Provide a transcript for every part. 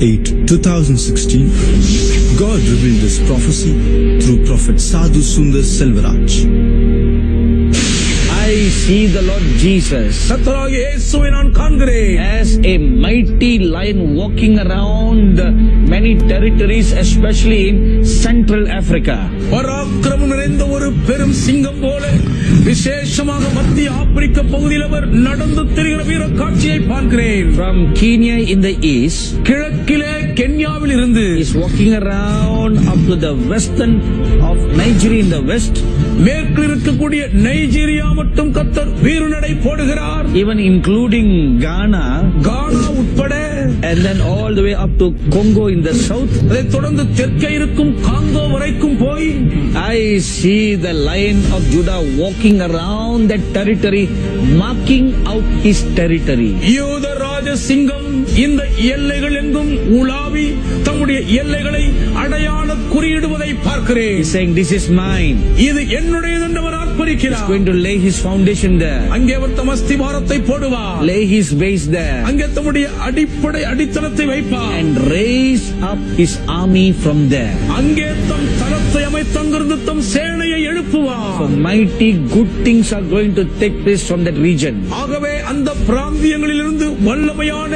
8, 2016, God revealed His prophecy through Prophet Sadhu Sundar Selvaraj. I see the Lord Jesus as a mighty lion walking around many territories, especially in Central Africa. பராக்கிரமம் நிறைந்த ஒரு பெரும் சிங்கம் போல விசேஷமாக மத்திய ஆப்பிரிக்க பகுதியில் அவர் நடந்து திரிகிற வீர காட்சியை பார்க்கிறேன். From Kenya in the east, கிழக்கிலே கென்யாவில் இருந்து is walking around up to the western of Nigeria in the west. மேற்கில் இருக்கக்கூடிய நைஜீரியா மட்டும் கர்த்தர் வீறுநடை போடுகிறார். Even including Ghana உட்பட, and then all the way up to Congo in the south. அதை தொடர்ந்து தெற்கே இருக்கும் காங்கோ வரைக்கும் போய் I see the Lion of Judah walking around that territory, marking out his territory. யூத ராஜ சிங்கம் இந்த எல்லைகள் எங்கும் உலாவி தம்முடைய எல்லைகளை அடையாள குறியிடுவதை பார்க்கிறேன். He's saying, this is mine. இது என்னுடையது என்று அவர் ஆர்ப்பரிக்கிறார். He's going to lay his foundation there. அங்கே அவர் தம் அஸ்திவாரத்தை போடுவார். Lay his base there. அங்கே தம்முடைய அடிப்படை அடித்தளத்தை வைப்பார். And raise up his army from there. அங்கே தம் தளத்தை அமைத்து அங்கிருந்து தம் சேனையை எழுப்புவார். So mighty good things are going to take place from that region. ஆகவே அந்த பிராந்தியங்களிலிருந்து வல்லமையான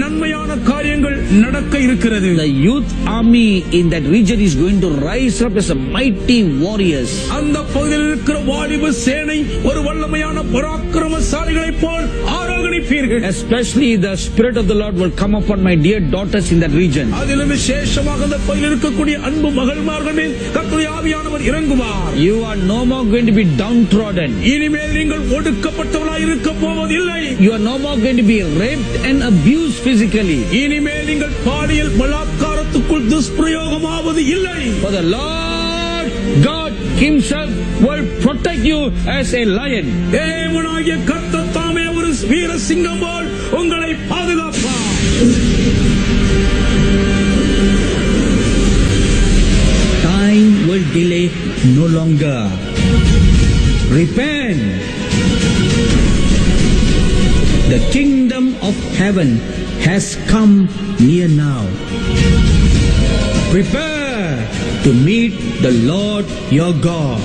நன்மையான காரியங்கள் நடக்க இருக்கிறது. The youth army in that region is going to rise up as a mighty warriors. அந்த பகுதியில் இருக்கிற வாலிப சேனை ஒரு வல்லமையான பராக்கிரமசாலிகளைப் போல் ஆரோகணிப்பீர்கள். Especially the spirit of the Lord will come upon my dear daughters in that region. அதிலும் விசேஷமாக அந்த பகுதியில் இருக்கக்கூடிய அன்பு மகள்மார்கள் மேல் கர்த்தருடைய ஆவியானவர் இறங்குவார். You are no more going to be downtrodden. இனிமேல் நீங்கள் ஒடுக்கப்பட்டவர்களாய் இருக்க போவதில்லை. You are no more going to be raped and abused physically. இனிமேல் நீங்கள் பாலியல் பலாத்காரத்துக்குள் துஷ்பிரயோகமாவது இல்லை. For the Lord God Himself will protect you as a lion. தேவனாகிய கர்த்தர் தாமே ஒரு வீர சிங்கம் போல் உங்களை பாதுகாப்பார். Time will delay no longer. Repent. The kingdom of heaven has come near now. Prepare to meet the Lord your God.